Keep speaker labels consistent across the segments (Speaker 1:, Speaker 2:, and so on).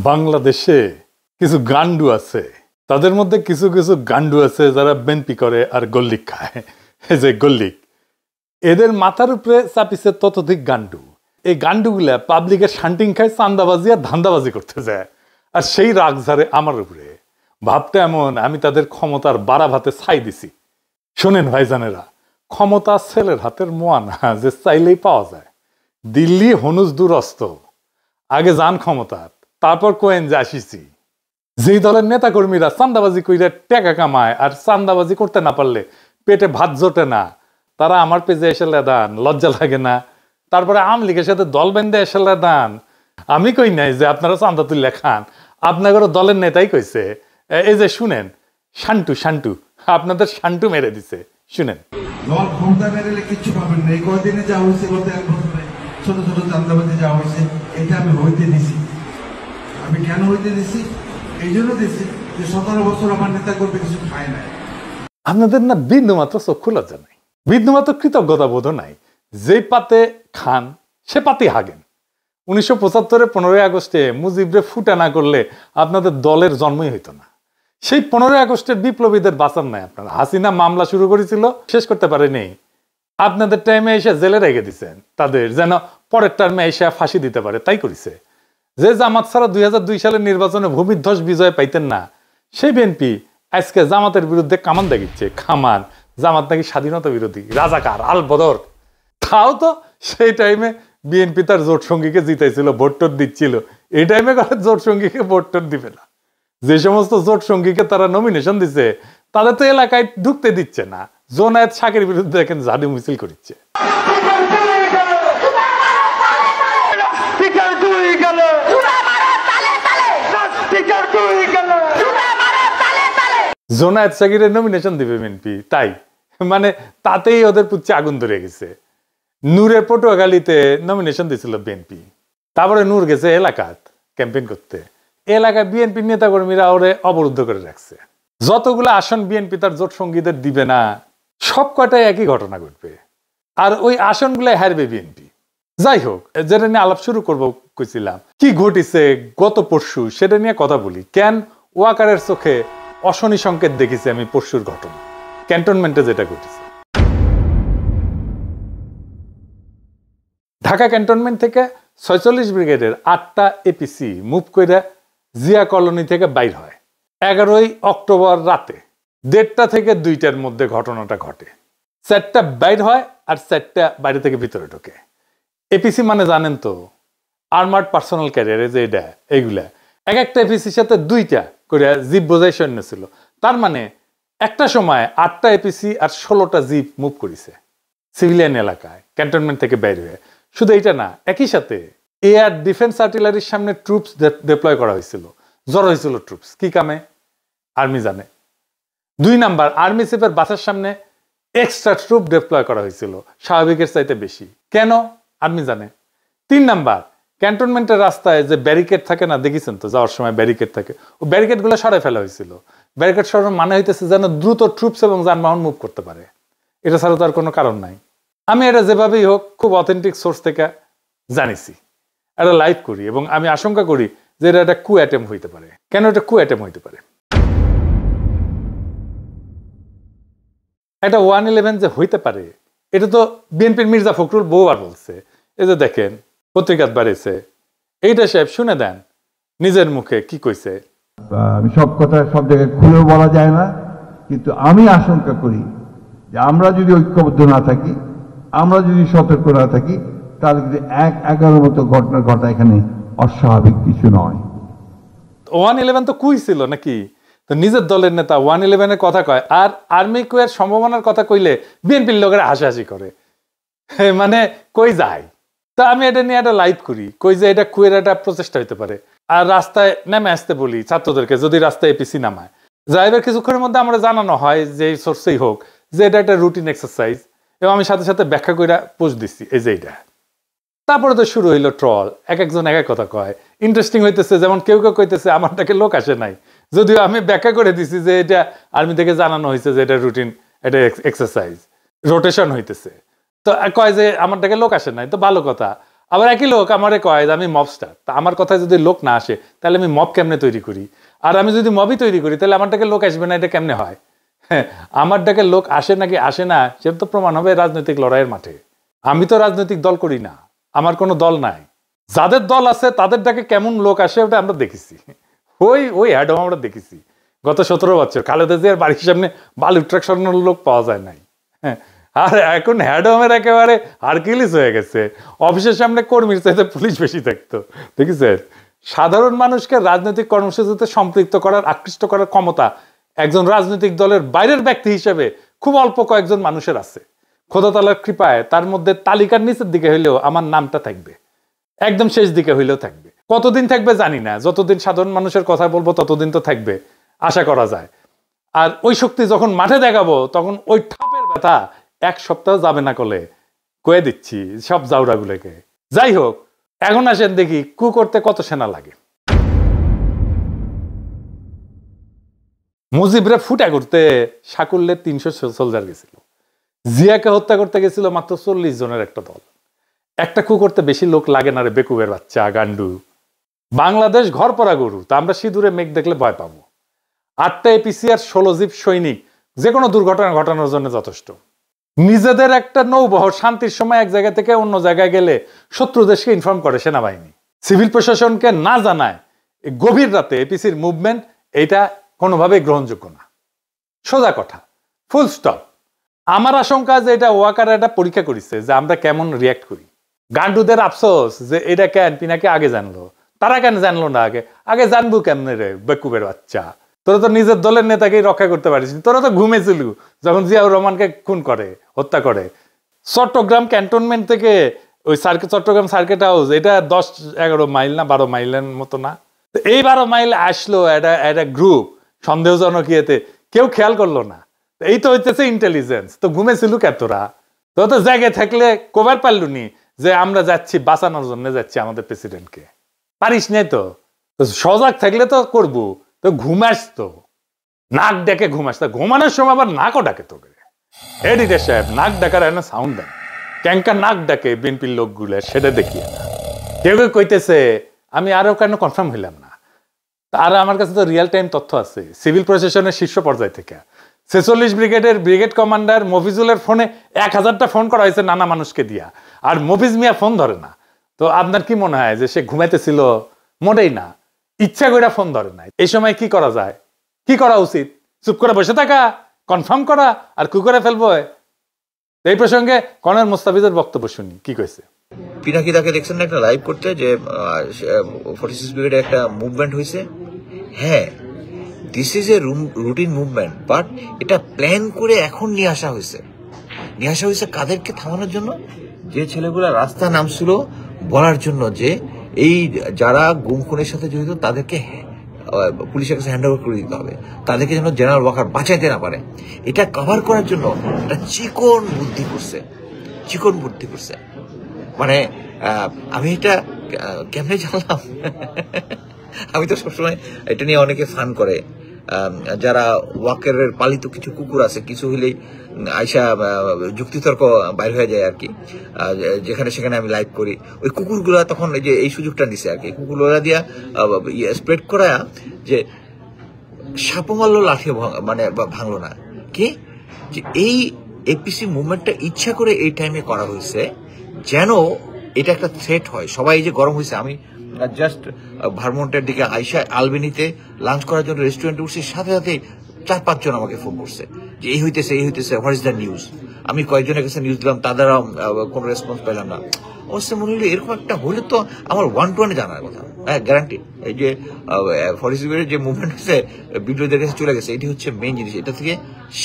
Speaker 1: বাংলাদেশে কিছু গান্ডু আছে, তাদের মধ্যে কিছু কিছু গান্ডু আছে যারা বেনপি করে আর গল্লিক খায়। এই যে গল্লিক, এদের মাথার উপরে চাপিছে ততোধিক গান্ডু। এই গান্ডুগুলা পাবলিকের শান্টিং খায়, চান্দাবাজি আর ধান্দাবাজি করতে যায়, আর সেই রাগ ঝাড়ে আমার উপরে। ভাবতে এমন আমি তাদের ক্ষমতার বাড়া ভাতে ছাই দিছি। শোনেন ভাইজানেরা, ক্ষমতা ছেলের হাতের মোয়া না যে চাইলেই পাওয়া যায়। দিল্লি হনুজ দুরস্ত, আগে যান ক্ষমতার, তারপর কোয়েন যে আসিছি। যেই দলের নেতা কর্মীরা চান্দাবাজি কইরা টাকা কামায় আর চান্দাবাজি করতে না পারলে পেটে ভাত জোটে না, তারা আমার পেজে এসে লেদান, লজ্জা লাগে না? তারপরে আওয়ামী লীগের সাথে দল বেঁধে এসে লেদান। আমি কই নাই যে আপনারা চান্দা তুলে খান, আপনাদের দলের নেতাই কইছে। এই যে শুনেন, শান্টু শান্টু আপনাদের শান্টু মেরে দিছে, শুনেন।
Speaker 2: দল ক্ষমতা মেরে কিচ্ছু পাবেন না। এই কয়দিনে যা হয়েছে, গত এক বছরে ছোট ছোট চান্দাবাজি যা হয়েছে, এটা আমি হইতে দিছি। আমি কেন হইতে দিছি? এই জন্য দিছি যে 17 বছর আমার নেতা করবে কিছু খায় নাই।
Speaker 1: আপনাদের না বিন্দুমাত্র চক্ষু লজ্জা নাই, বিন্দুমাত্র কৃতজ্ঞতা বোধ নাই। যে পাতে খান সে পাতে হাগেন। 1975 15ই আগস্টে মুজিবরে ফুটা না করলে আপনাদের দলের জন্মই হইতো না। সেই 15ই আগস্টের বিপ্লবীদের বাঁচান নাই আপনারা। হাসিনা মামলা শুরু করেছিল, শেষ করতে পারেনি। আপনাদের টাইমে এসে জেলে রেখে দিচ্ছেন তাদের, যেন পরের টার্মে এসে ফাঁসি দিতে পারে, তাই করেছে। যে জামাত ছাড়া 2002 সালের নির্বাচনে ভূমিধ্বস বিজয় পাইতেন না, সেই বিএনপি আজকে জামাতের বিরুদ্ধে কামান দেখিচ্ছে। কামান, জামাত নাকি স্বাধীনতা বিরোধী, রাজাকার, আল বদর। তাও তো সেই টাইমে বিএনপি তার জোট সঙ্গীকে জিতাইছিল, ভোট টোট দিচ্ছিল। এই টাইমে জোট সঙ্গীকে ভোট টোট দিবে না। যে সমস্ত জোট সঙ্গীকে তারা নমিনেশন দিচ্ছে, তাদের তো এলাকায় ঢুকতে দিচ্ছে না। জোনায়েত শাকের বিরুদ্ধে দেখেন ঝাড়ু মিছিল করছে। জোনায়েত শাকিরের নমিনেশন দিবে বিএনপি, তাই মানে তাতেই ওদের পুচ্ছে আগুন ধরে গেছে। নূরের পটুয়াখালীতে নমিনেশন দিয়েছিল বিএনপি, তারপরে নূর গেছে এলাকাত ক্যাম্পেইন করতে। এলাকায় বিএনপি নেতা কর্মীরা ওরে অবরুদ্ধ করে রাখছে। যতগুলো আসন বিএনপি তার জোট সঙ্গীদের দিবে না, সব কটাই একই ঘটনা ঘটবে, আর ওই আসনগুলো হারবে বিএনপি। যাই হোক, যেটা নিয়ে আলাপ শুরু করবো কইছিলাম, কি ঘটিছে গত পরশু সেটা নিয়ে কথা বলি। কেন ওয়াকারের চোখে অশনি সংকেত দেখেছি আমি পরশুর ঘটনা, ক্যান্টনমেন্টে যেটা ঘটেছে। ঢাকা ক্যান্টনমেন্ট থেকে 46 ব্রিগেডের 8টা এপিসি মুভ করে জিয়া কলোনি থেকে বাইর হয় 11ই অক্টোবর রাতে 1:30 থেকে 2টার মধ্যে ঘটনাটা ঘটে। 4টা বাইর হয় আর 4টা বাইরে থেকে ভিতরে ঢোকে। এপিসি মানে জানেন তো, আর্মার্ড পার্সোনাল ক্যারিয়ারে, যে এটা এইগুলা এক একটা এপিসির সাথে 2টা করে জিপ বোঝাই সৈন্য ছিল। তার মানে একটা সময় 8টা এপিসি আর 16টা জিপ মুভ করেছে সিভিলিয়ান এলাকায় ক্যান্টনমেন্ট থেকে বাইর হয়ে। শুধু এইটা না, একই সাথে এয়ার ডিফেন্স আর্টিলারির সামনে ট্রুপস ডিপ্লয় করা হয়েছিল। জড়ো হয়েছিল ট্রুপস, কি কামে আর্মি জানে। 2 নাম্বার, আর্মি চিফের বাসার সামনে এক্সট্রা ট্রুপ ডিপ্লয় করা হয়েছিল, স্বাভাবিকের চাইতে বেশি। কেন আর্মি জানে। 3 নাম্বার, ক্যান্টনমেন্টের রাস্তায় যে ব্যারিকেড থাকে না, দেখেছেন তো যাওয়ার সময় ব্যারিকেড থাকে, ও ব্যারিকেড গুলো সরাই ফেলা হয়েছিল। ব্যারিকেড সরানোর মানে হইতেছে যেন দ্রুত ট্রুপস এবং যানবাহন মুভ করতে পারে। এটা ছাড়া তো আর কোনো কারণ নাই। আমি এটা যেভাবেই হোক খুব অথেন্টিক সোর্স থেকে জানিছি, এটা লাইভ করি, এবং আমি আশঙ্কা করি যে এটা একটা কু অ্যাটেম্প হইতে পারে। কেন এটা কু অ্যাটেম্প হইতে পারে? এটা 111 যে হইতে পারে, এটা তো বিএনপির মির্জা ফখরুল বহুবার বলছে। এই যে দেখেন পত্রিকাত বাড়িছে, এইটা সাহেব শুনে দেন নিজের মুখে কি কইছে।
Speaker 3: আমি সব কথা সব জায়গায় খুলে বলা যায় না, কিন্তু আমি আশঙ্কা করি যে আমরা যদি ঐক্যবদ্ধ না থাকি, আমরা যদি সতর্ক না থাকি, তাহলে যদি 1-11 মতো ঘটনা ঘটা এখানে অস্বাভাবিক কিছু নয়।
Speaker 1: 111 তো কুই ছিল নাকি? তো নিজের দলের নেতা 111 এর কথা কয়, আর আর্মি কুয়ের সম্ভাবনার কথা কইলে বিএনপির লোকেরা হাসাহাসি করে, মানে কই যায়। তা আমি এটা নিয়ে একটা লাইভ করি, কই যে এটা কুয়ের একটা প্রচেষ্টা হইতে পারে। আর রাস্তায় নেমে আসতে বলি ছাত্রদেরকে, যদি রাস্তায় এপিসি নামায়। যাইবার কিছুক্ষণের মধ্যে আমরা জানানো হয় যে সোর্সেই হোক যে এটা একটা রুটিন এক্সারসাইজ, এবং আমি সাথে সাথে ব্যাখ্যা করে পোস্ট দিচ্ছি এই যে এইটা। তারপরে তো শুরু হইলো ট্রল, একজন এক এক কথা কয়। ইন্টারেস্টিং হইতেছে, যেমন কেউ কেউ কইতেছে আমারটাকে লোক আসে নাই, যদিও আমি ব্যাখ্যা করে দিছি যে এটা আর্মি থেকে জানানো হয়েছে যে এটা রুটিন, এটা এক্সারসাইজ, রোটেশন হইতেছে। তো কয় যে আমারটাকে লোক আসে নাই, তো ভালো কথা। আবার একই লোক আমারে কয় যে আমি মবস্টার, তা আমার কথায় যদি লোক না আসে তাহলে আমি মব কেমনে তৈরি করি? আর আমি যদি মবই তৈরি করি তাহলে আমার ডাকে লোক আসবে না, এটা কেমনে হয়? হ্যাঁ, আমার ডাকে লোক আসে নাকি আসে না সেটা তো প্রমাণ হবে রাজনৈতিক লড়াইয়ের মাঠে। আমি তো রাজনৈতিক দল করি না, আমার কোনো দল নাই। যাদের দল আছে তাদের ডাকে কেমন লোক আসে ওটা আমরা দেখেছি, ওই অ্যাডম আমরা দেখেছি গত 17 বছর। খালেদা জিয়ার বাড়ির সামনে বালু ট্রাক সরানোর লোক পাওয়া যায় নাই। হ্যাঁ, আর এখন হ্যাডমের একেবারে হারকিউলিস হয়ে গেছে। অফিসের সামনে কর্মীর চাইতে পুলিশ বেশি থাকতো, দেখেছেন? সাধারণ মানুষকে রাজনৈতিক কর্মসূচিতে সম্পৃক্ত করার, আকৃষ্ট করার ক্ষমতা একজন রাজনৈতিক দলের বাইরের ব্যক্তি হিসেবে খুব অল্প কয়েকজন মানুষের আছে। খোদা তাআলার কৃপায় তার মধ্যে তালিকার নিচের দিকে হইলেও আমার নামটা থাকবে, একদম শেষ দিকে হইলেও থাকবে। কতদিন থাকবে জানি না, যতদিন সাধারণ মানুষের কথা বলবো ততদিন তো থাকবে আশা করা যায়। আর ওই শক্তি যখন মাঠে দেখাবো তখন ওই ঠাপের ব্যথা 1 সপ্তাহ যাবে না কলে, কয়ে দিচ্ছি সব জাউরাগুলোকে। যাই হোক, এখন আসেন দেখি কু করতে কত সেনা লাগে। মুজিবরে ফুটা করতে সাকুল্যে 300 সোলজার গেছিল, জিয়াকে হত্যা করতে গেছিল মাত্র 40 জনের একটা দল। একটা কু করতে বেশি লোক লাগে না রে বেকুবের বাচ্চা গান্ডু। বাংলাদেশ ঘর পরা গরু, তা আমরা সিঁদুরে মেঘ দেখলে ভয় পাবো। 8টা এপিসি আর 16 জিপ সৈনিক যে কোনো দুর্ঘটনা ঘটানোর জন্য যথেষ্ট। নিজেদের একটা নৌবহর শান্তির সময় এক জায়গা থেকে অন্য জায়গায় গেলে শত্রু দেশকে ইনফর্ম করে সেনাবাহিনী, সিভিল প্রশাসনকে না জানায় গভীর রাতে এপিসির মুভমেন্ট, এটা কোনোভাবেই গ্রহণযোগ্য না। সোজা কথা, ফুল স্টপ। আমার আশঙ্কা যে এটা ওয়াকার একটা পরীক্ষা করেছে যে আমরা কেমন রিয়াক্ট করি। গান্ডুদের আফসোস যে এটা কেন পিনাকে আগে জানলো, তারা কেন জানলো না আগে? আগে জানবো কেমনে রে বেকুবের বাচ্চা? তোরা তো নিজের দলের নেতাকেই রক্ষা করতে পারিস, তোরা তো ঘুমেছিল যখন জিয়াউর রহমানকে খুন করে, হত্যা করে। চট্টগ্রাম ক্যান্টনমেন্ট থেকে ওই চট্টগ্রাম সার্কিট হাউস, এটা 10-11 মাইল না 12 মাইলের মতো না? এই 12 মাইল আসলো একটা গ্রুপ সন্দেহজনক ইয়েতে, কেউ খেয়াল করলো না। এই তো হইতেছে ইন্টেলিজেন্স। তো ঘুমেছিল কে তোরা? তো তো জায়গায় থাকলে কবার পারলুনি যে আমরা যাচ্ছি বাঁচানোর জন্য, যাচ্ছি আমাদের প্রেসিডেন্টকে? পারিস নাই তো। সজাগ থাকলে তো করবো। তো ঘুমাস তো, নাক ডেকে ঘুমাস, তা ঘুমানোর সময় আবার নাকও ডাকে তোকে। এডিটর সাহেব, নাক ডাকার একটা সাউন্ড দেন, ক্যাঙ্কা নাক ডাকে বিএনপির লোকগুলো, সেটা দেখিয়ে না। কেউ কেউ কইতেছে, আমি আরো কেন কনফার্ম হইলাম না, আর আমার কাছে তো রিয়েল টাইম তথ্য আছে সিভিল প্রশাসনের শীর্ষ পর্যায় থেকে। 46 ব্রিগেডের ব্রিগেড কমান্ডার মফিজুলের ফোনে 1000টা ফোন করা হয়েছে নানা মানুষকে দিয়া, আর মফিজ মিয়া ফোন ধরে না। তো আপনার কি মনে হয় যে সে ঘুমাইতেছিল? মোটেই না, ইচ্ছা করে ফোন ধরে না। এই সময় কি করা যায়, কি করা উচিত? চুপ করে বসে থাকা, কনফার্ম করা, আর কি করে ফেলবো? এই প্রসঙ্গে কর্নেল মোস্তাফিজের বক্তব্য শুনি, কি কইছে।
Speaker 4: পিনাকি তাকে দেখছেন না একটা লাইভ করতে, যে 46 ব্রিগেডে একটা মুভমেন্ট হয়েছে। হ্যাঁ, this is a routine movement, but এটা প্ল্যান করে এখন নিয়ে আসা হয়েছে। কাদেরকে থামানোর জন্য? যে ছেলেগুলা রাস্তা নামছিল বলার জন্য যে এই যারা গুম খুনের সাথে জড়িত তাদেরকে পুলিশের কাছে হ্যান্ড ওভার করে দিতে হবে, তাদেরকে যেন জেনারেল ওয়াকার বাঁচাইতে না পারে। এটা কভার করার জন্য একটা চিকন বুদ্ধি করছে। মানে আমি এটা কেমনে জানলাম? আমি তো সবসময় এটা নিয়ে অনেকে ফান করে, যারা ওয়াকারের পালিত কিছু কুকুর আছে, কিছু হইলেই আইসা যুক্তিতর্ক বাইর হয়ে যায় আর কি, যেখানে সেখানে আমি লাইভ করি। ওই কুকুরগুলা তখন এই সুযোগটা নিছে আর কি, কুকুরগুলা দিয়া স্প্রেড করা যে সাপও মারলো লাঠি মানে ভাঙলো না। কি যে এই এপিসি মুভমেন্টটা ইচ্ছা করে এই টাইমে করা হয়েছে যেন এটা একটা থ্রেট হয়। সবাই যে গরম হয়েছে, আমি জাস্ট ভারমন্টের দিকে আইসা আলবেনিতে লাঞ্চ করার জন্য রেস্টুরেন্টে উঠছি, সাথে সাথে 4-5 জন আমাকে ফোন করছে যে এই হইতেছে, হোয়াট ইজ দ্য নিউজ। আমি কয়েকজনের কাছে নিউজ দিলাম, তাদেরও কোনো রেসপন্স পেলাম না। অবশ্যই মনে হলো এরকম একটা হলে তো আমার 1-to-1 জানার কথা। হ্যাঁ, গ্যারান্টি। এই যে 46 ব্রিগেডের যে মুভমেন্ট হচ্ছে বিদ্রোহীদের কাছে চলে গেছে, এটি হচ্ছে মেইন জিনিস। এটা থেকে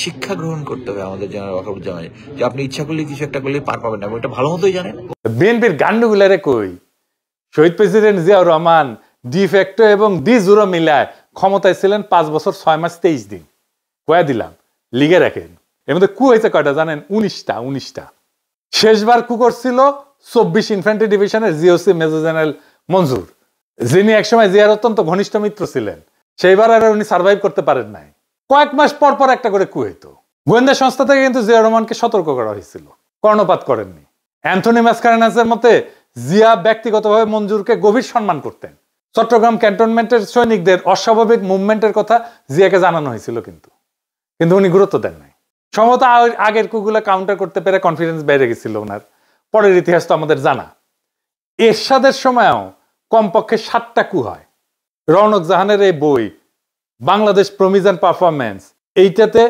Speaker 4: শিক্ষা গ্রহণ করতে হবে আমাদের জেনারেল ওয়াকারুজ্জামান, যে আপনি ইচ্ছা করলে কিছু একটা করলে পার পাবেন না, এবং এটা ভালো মতোই জানেন।
Speaker 1: বিএনপির গান্ডুগুলারে কই, শহীদ প্রেসিডেন্ট জিয়াউর রহমান ডিফ্যাক্টো এবং ডি জুরো মিলায় ক্ষমতায় ছিলেন 5 বছর 6 মাস 23 দিন। কয়া দিলাম, লিগে রাখেন। এর মধ্যে কু হয়েছে কয়টা জানেন? 19টা। শেষবার কু করছিল 24 ইনফ্যান্ট্রি ডিভিশনের জিওসি মেজর জেনারেল মঞ্জুর, যিনি একসময় জিয়ার অত্যন্ত ঘনিষ্ঠ মিত্র ছিলেন। সেইবার আর উনি সার্ভাইভ করতে পারেন নাই। কয়েক মাস পর পর একটা করে কু হইতো। গোয়েন্দা সংস্থা থেকে কিন্তু জিয়াউর রহমানকে সতর্ক করা হয়েছিল, কর্ণপাত করেননি। অ্যান্থনি মাসকারেনাসের মতে জিয়া ব্যক্তিগতভাবে মঞ্জুরকে গভীর সম্মান করতেন। চট্টগ্রাম ক্যান্টনমেন্টের সৈনিকদের অস্বাভাবিক মুভমেন্টের কথা জিয়াকে জানানো হয়েছিল, কিন্তু উনি গুরুত্ব দেন নাই। সম্ভবত আগের কুগুলা কাউন্টার করতে পেরে কনফিডেন্স বেড়ে গেছিল ওনার। পরের ইতিহাস তো আমাদের জানা। এরশাদের সময়ও কমপক্ষে 7টা কু হয়। রওনক জাহানের এই বই বাংলাদেশ প্রমিস অ্যান্ড পারফরমেন্স, এইটাতে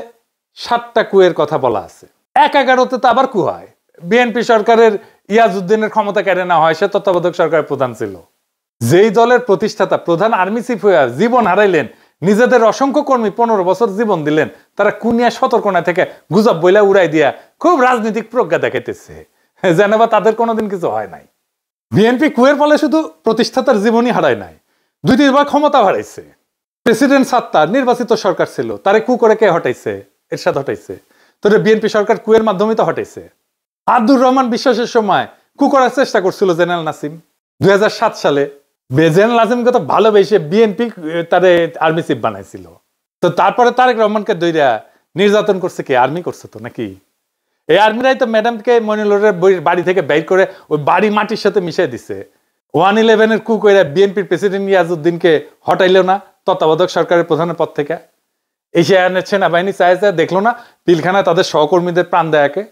Speaker 1: 7টা কুয়ের কথা বলা আছে। 11-তে তো আবার কু হয়। বিএনপি সরকারের ইয়াজউদ্দিনের ক্ষমতা কেড়ে নেওয়া হয়, সে তত্ত্বাবধায়ক সরকারের প্রধান ছিল। যেই দলের প্রতিষ্ঠাতা প্রধান আর্মি চিফ হয়ে জীবন হারাইলেন, নিজেদের অসংখ্য কর্মী 15 বছর জীবন দিলেন, তারা কুনিয়া সতর্কনা থেকে গুজব বইলা উড়াই দিয়া খুব রাজনৈতিক প্রজ্ঞা দেখাইতেছে, যেন বা তাদের কোনোদিন কিছু হয় নাই। বিএনপি কুয়ের ফলে শুধু প্রতিষ্ঠাতার জীবনই হারায় নাই, 2-3 বার ক্ষমতা হারাইছে। প্রেসিডেন্ট সাত্তার নির্বাচিত সরকার ছিল, তারে কু করে কে হটাইছে? এরশাদ হটাইছে। তোরে বিএনপি সরকার কুয়ের মাধ্যমে তো হটাইছে। আব্দুর রহমান বিশ্বাসের সময় কু করার চেষ্টা করছিল জেনারেল নাসিম। 2007 সালে জেনারেল নাসিমকে তো ভালোবেসে বিএনপি তারে আর্মি চিফ বানাইছিল। তো তারপরে তারেক রহমানকে দইরা নির্যাতন করছে কে? আর্মি করছে তো নাকি? এই আর্মিরাই তো ম্যাডামকে মনিলরের বাড়ি থেকে বের করে ওই বাড়ি মাটির সাথে মিশিয়ে দিছে। 111-এর কু কইরা বিএনপির প্রেসিডেন্ট ইয়াজউদ্দিনকে হটাইল না তত্ত্বাবধায়ক সরকারের প্রধানের পদ থেকে। এশিয়ানের সেনাবাহিনী চাইছে, দেখলো না পিলখানায় তাদের সহকর্মীদের প্রাণ দেয়াকে?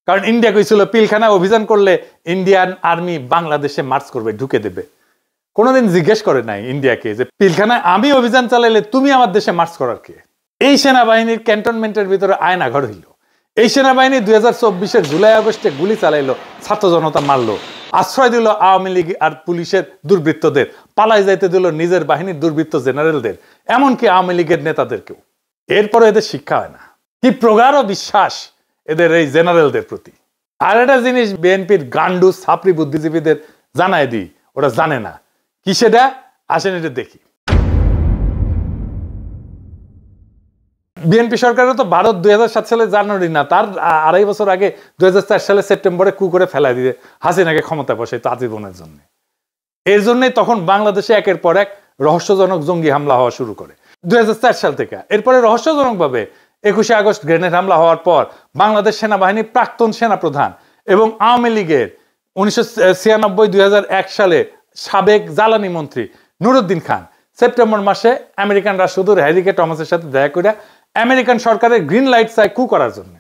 Speaker 1: কারণ ইন্ডিয়া কইছিল পিলখানায় অভিযান করলে ইন্ডিয়ান আর্মি বাংলাদেশে মার্চ করবে, ঢুকে দেবে। কোনোদিন জিজ্ঞেস করে নাই ইন্ডিয়াকে যে পিলখানায় আমি অভিযান চালাইলে তুমি আমার দেশে মার্চ করার কে? এই সেনাবাহিনীর ক্যান্টনমেন্টের ভিতরে আয়নাঘর হইল। এই সেনাবাহিনী 2024-এর জুলাই আগস্টে গুলি চালাইলো, ছাত্র জনতা মারলো, আশ্রয় দিল আওয়ামী লীগ আর পুলিশের দুর্বৃত্তদের, পালাই যাইতে দিল নিজের বাহিনীর দুর্বৃত্ত জেনারেলদের, এমনকি আওয়ামী লীগের নেতাদেরকেও। এরপরে এদের শিক্ষা হয় না। কি প্রগাঢ় বিশ্বাস এদের এই জেনারেলদের প্রতি। আর একটা জিনিস বিএনপির গান্ডু ছাপরি বুদ্ধিজীবীদের জানায় দিই, ওরা জানে না কি সেটা। আসেন এটা দেখি। বিএনপি সরকারও তো ভারত 2007 সালে জানুয়ারি না, তার 2.5 বছর আগে 2004 সালে সেপ্টেম্বরে কু করে ফেলাই দিয়ে হাসিনাকে ক্ষমতা বসাই তো আজীবনের জন্য। এর জন্যই তখন বাংলাদেশে একের পর এক রহস্যজনক জঙ্গি হামলা হওয়া শুরু করে 2004 সাল থেকে। এরপরে রহস্যজনক ভাবে 21শে আগস্ট গ্রেনেড হামলা হওয়ার পর বাংলাদেশ সেনাবাহিনীর প্রাক্তন সেনাপ্রধান এবং আওয়ামী লীগের 1996-2001 সালে সাবেক জ্বালানি মন্ত্রী নুরুদ্দিন খান সেপ্টেম্বর মাসে আমেরিকান রাষ্ট্রদূত হ্যারি কে টমাসের সাথে দেখা করে আমেরিকান সরকারের গ্রিন লাইট চায় কু করার জন্য।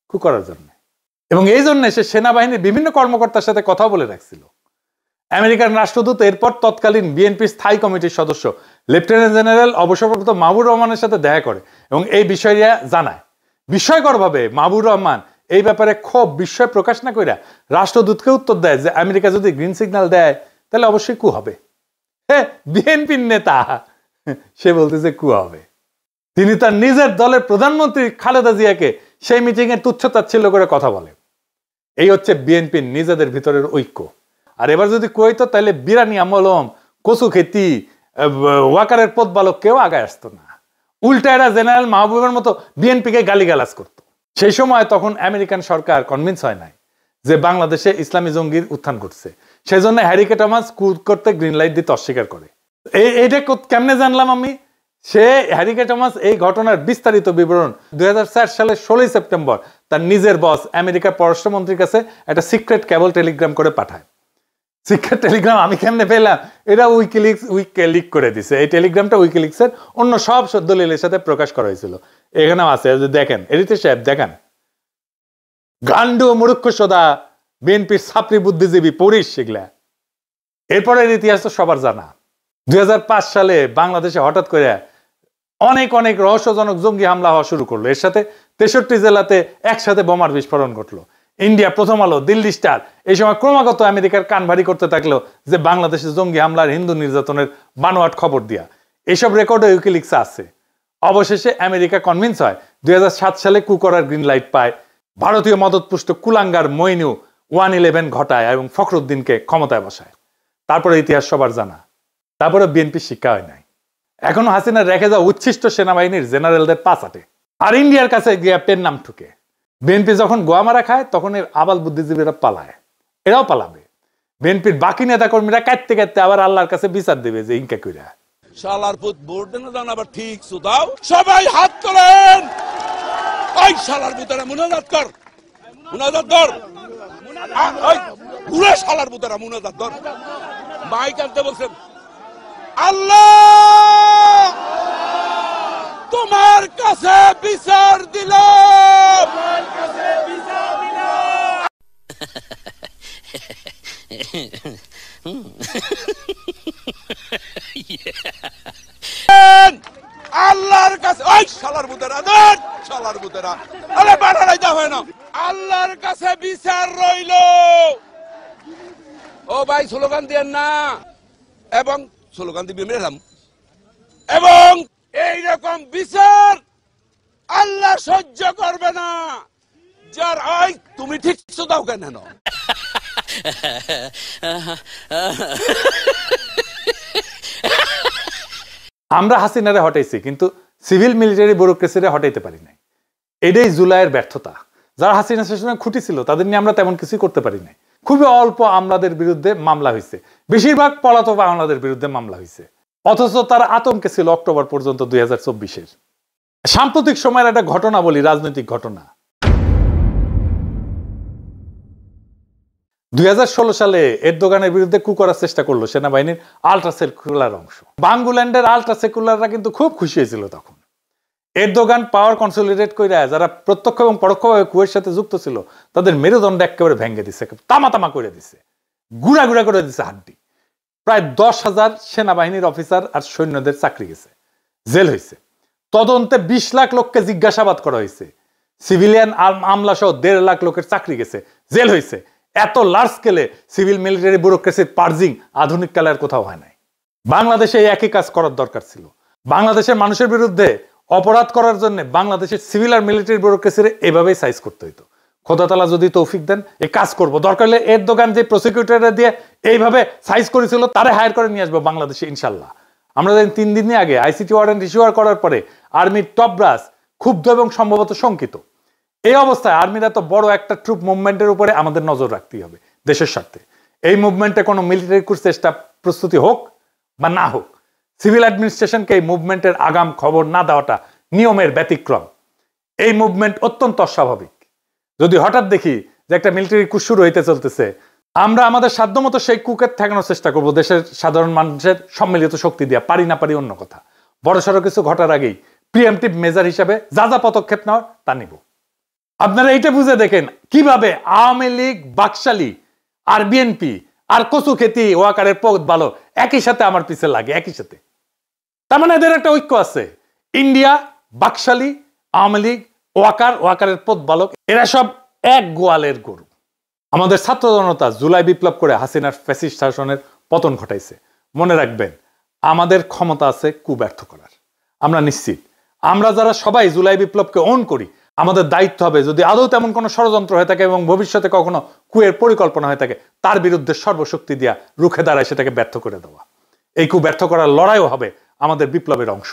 Speaker 1: কু করার জন্য। এবং এই জন্য সে সেনাবাহিনীর বিভিন্ন কর্মকর্তার সাথে কথা বলে রাখছিল। আমেরিকান রাষ্ট্রদূত এরপর তৎকালীন বিএনপির স্থায়ী কমিটির সদস্য লেফটেন্যান্ট জেনারেল অবসরপ্রাপ্ত মাহবুবুর রহমানের সাথে দেখা করে এবং এই বিষয়টা জানায়। বিস্ময়করভাবে মাহবুবুর রহমান এই ব্যাপারে খুব বিস্ময় প্রকাশ না কইরা রাষ্ট্রদূতকে উত্তর দেয় যে আমেরিকা যদি গ্রিন সিগন্যাল দেয় তাহলে অবশ্যই কু হবে। হ্যাঁ, বিএনপির নেতা সে বলতেছে কু হবে। তিনি তার নিজের দলের প্রধানমন্ত্রী খালেদা জিয়াকে সেই মিটিং এ তুচ্ছতাচ্ছিল্য করে কথা বলে। এই হচ্ছে বিএনপির নিজেদের ভিতরের ঐক্য। আর এবার যদি কইতো তাহলে বিরানি আমলম, কচু খেতি, ওয়াকারের পথবালক কেউ আগায় আসতো না। উল্টা এরা জেনারেল মাহবুবের মতো বিএনপিকে গালিগালাজ করতো। সেই সময় তখন আমেরিকান সরকার কনভিন্স হয় নাই যে বাংলাদেশে ইসলামী জঙ্গির উত্থান ঘটছে। সেই জন্য হ্যারি কে টমাস করতে গ্রিন লাইট দিতে অস্বীকার করে। এইটা কেমনে জানলাম আমি? সে হ্যারি কে টমাস এই ঘটনার বিস্তারিত বিবরণ 2004 সালের 16 সেপ্টেম্বর তার নিজের বস আমেরিকার পররাষ্ট্রমন্ত্রীর কাছে একটা সিক্রেট কেবল টেলিগ্রাম করে পাঠায়। সিক্রেট টেলিগ্রাম আমি কেমনে পেলাম? এটা উইকিলিক করে দিছে। এই টেলিগ্রামটা উইকিলিক্সের অন্য সব দলিলের সাথে প্রকাশ করা হয়েছিল। এখানেও আছে, দেখেন এডিটর সাহেব দেখেন। গান্ডু মূর্খ সদা বিএনপির ছাত্রী বুদ্ধিজীবী পড়িস সেগুলা। এরপরের ইতিহাস তো সবার জানা। 2005 সালে বাংলাদেশে হঠাৎ করে অনেক অনেক রহস্যজনক জঙ্গি হামলা হওয়া শুরু করলো। এর সাথে 63 জেলাতে একসাথে বোমার বিস্ফোরণ ঘটলো। ইন্ডিয়া, প্রথম আলো, দিল্লি স্টার এই সময় ক্রমাগত আমেরিকার কান ভারী করতে থাকলো যে বাংলাদেশে জঙ্গি হামলার, হিন্দু নির্যাতনের বানোয়াট খবর দিয়া। এইসব রেকর্ডে উইকিলিক্সে আছে। অবশেষে আমেরিকা কনভিন্স হয়, 2007 সালে কু করার গ্রিন লাইট পায়। ভারতীয় মদতপুষ্ট কুলাঙ্গার মইনু 111 ঘটায় এবং ফখরুদ্দিনকে ক্ষমতায় বসায়। তারপরে ইতিহাস সবার জানা। তারপরে বিএনপি শিক্ষা হয় নাই। এখনো হাসিনা রেখে যাওয়া উচ্ছিষ্ট সেনাবাহিনীর জেনারেলদের পা চাটে আর ইন্ডিয়ার কাছে গিয়ে পেন নাম ঠুকে। বিএনপি যখন গোয়া মারা খায় তখন এর আবাল বুদ্ধিজীবীরা পালায়, এরাও পালাবে। বিএনপির বাকি নেতা কর্মীরা কাটতে কাটতে আবার আল্লাহর কাছে বিচার দেবে যে ইনকা কইরা
Speaker 5: শালার পুত ভোট দেন জান আবার ঠিক সুদাও। সবাই হাত তোলেন। ওই শালার পুতরা মুনাজাত কর, মুনাজাত কর। ঘুরে শালার বুতারা মুনাজাত ধর মাইক আনতে বলছেন আল্লাহ তোমার কাছে বিচার দিলাম আল্লাহর কাছে ওই শালার বুতারা দেন শালার বুতারা আরে বাড়াই দাও হয় না আল্লাহর কাছে বিচার রইল ও ভাই স্লোগান দেন না এবং স্লোগান দিবি মেলাম এবং এই রকম বিচার আল্লাহ সহ্য করবে না যার ওই তুমি ঠিক দাও কেন
Speaker 1: আমরা হাসিনারে হটাইছি কিন্তু সিভিল মিলিটারি ব্যুরোক্রেসিরে হটাইতে পারি নাই। এটাই জুলাইয়ের ব্যর্থতা। যারা হাসিনা শাসনে খুঁটি ছিল তাদের নিয়ে আমরা তেমন কিছু করতে পারি নাই। খুবই অল্প আমলাদের বিরুদ্ধে মামলা হয়েছে, বেশিরভাগ পলাতক আমলাদের বিরুদ্ধে মামলা হয়েছে, অথচ তার আতঙ্কে ছিল অক্টোবর পর্যন্ত 2024-এর। সাম্প্রতিক সময়ের একটা ঘটনা বলি, রাজনৈতিক ঘটনা। 2016 সালে এরদোগানের বিরুদ্ধে কু করার চেষ্টা করলো সেনাবাহিনীর আলট্রা সেকুলার অংশ। বাঙ্গুল্যান্ডের আলট্রা সেকুলাররা কিন্তু খুব খুশি হয়েছিল তখন। এরদোগান পাওয়ার কনসলিডেট করে যারা প্রত্যক্ষ এবং পরোক্ষভাবে কুয়ের সাথে যুক্ত ছিল তাদের মেরুদণ্ড একেবারে ভেঙে দিছে, তামা তামা করে দিছে, গুড়া গুড়া করে দিছে হাড্ডি। প্রায় 10,000 সেনাবাহিনীর অফিসার আর সৈন্যদের চাকরি গেছে, জেল হয়েছে। তদন্তে 20 লাখ লোককে জিজ্ঞাসাবাদ করা হয়েছে, সিভিলিয়ান আমলা সহ 1.5 লাখ লোকের চাকরি গেছে, জেল হয়েছে। এত লার্জ স্কেলে সিভিল মিলিটারি ব্যুরোক্রেসির পার্জিং আধুনিক কালে আর কোথাও হয় নাই। বাংলাদেশে এই একই কাজ করার দরকার ছিল। বাংলাদেশের মানুষের বিরুদ্ধে অপরাধ করার জন্য বাংলাদেশের সিভিল আর মিলিটারি ব্যুরোক্রেসির এভাবেই সাইজ করতে হইতো। খোদা তাআলা যদি তৌফিক দেন এই কাজ করব, দরকার হলে এরদোগান যে প্রসিকিউটর দিয়ে এইভাবে সাইজ করেছিল তারে হায়ার করে নিয়ে আসবো বাংলাদেশে ইনশাল্লাহ। আমরা জানি 3 দিন আগে আইসিটি ওয়ারেন্ট ইস্যুয়ার করার পরে আর্মির টপ ব্রাস ক্ষুব্ধ এবং সম্ভবত শঙ্কিত। এই অবস্থায় আর্মির এত বড় একটা ট্রুপ মুভমেন্টের উপরে আমাদের নজর রাখতেই হবে দেশের স্বার্থে। এই মুভমেন্টে কোনো মিলিটারি চেষ্টা প্রস্তুতি হোক বা না হোক, সিভিল অ্যাডমিনিস্ট্রেশনকে এই মুভমেন্টের আগাম খবর না দেওয়াটা নিয়মের ব্যতিক্রম। এই মুভমেন্ট অত্যন্ত অস্বাভাবিক। যদি হঠাৎ দেখি যে একটা মিলিটারি কু শুরু হইতে চলতেছে, আমরা আমাদের সাধ্যমতো সেই কুকে ঠেকানোর চেষ্টা করব দেশের সাধারণ মানুষের সম্মিলিত শক্তি দিয়া। পারি না পারি অন্য কথা, বড়সড় কিছু ঘটার আগেই প্রিএমটিভ মেজার হিসাবে যা যা পদক্ষেপ নেওয়ার তা নিব। আপনারা এইটা বুঝে দেখেন কিভাবে আওয়ামী লীগ, বাকশালী আর বিএনপি আর কচু খেতি ওয়াকারের পদ ভালো একই সাথে আমার পিছে লাগে, একই সাথে। তার মানে এদের একটা ঐক্য আছে। ইন্ডিয়া, বাকশালী, আওয়ামী লীগ, ওয়াকারের পদ বালক, এরা সব এক গোয়ালের গরু। আমাদের ছাত্র জনতা জুলাই বিপ্লব করে হাসিনার ফ্যাসিস্ট শাসনের পতন ঘটাইছে। মনে রাখবেন, আমাদের ক্ষমতা আছে কু ব্যর্থ করার। আমরা নিশ্চিত আমরা যারা সবাই জুলাই বিপ্লবকে অন করি, আমাদের দায়িত্ব হবে যদি আদৌ তেমন কোনো ষড়যন্ত্র হয়ে থাকে এবং ভবিষ্যতে কখনো কুয়ের পরিকল্পনা হয়ে থাকে, তার বিরুদ্ধে সর্বশক্তি দিয়া রুখে দাঁড়ায় সেটাকে ব্যর্থ করে দেওয়া। এই কু ব্যর্থ করার লড়াইও হবে আমাদের বিপ্লবের অংশ।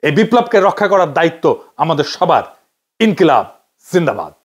Speaker 1: এই বিপ্লবকে রক্ষা করার দায়িত্ব আমাদের সবার। ইনকিলাব জিন্দাবাদ।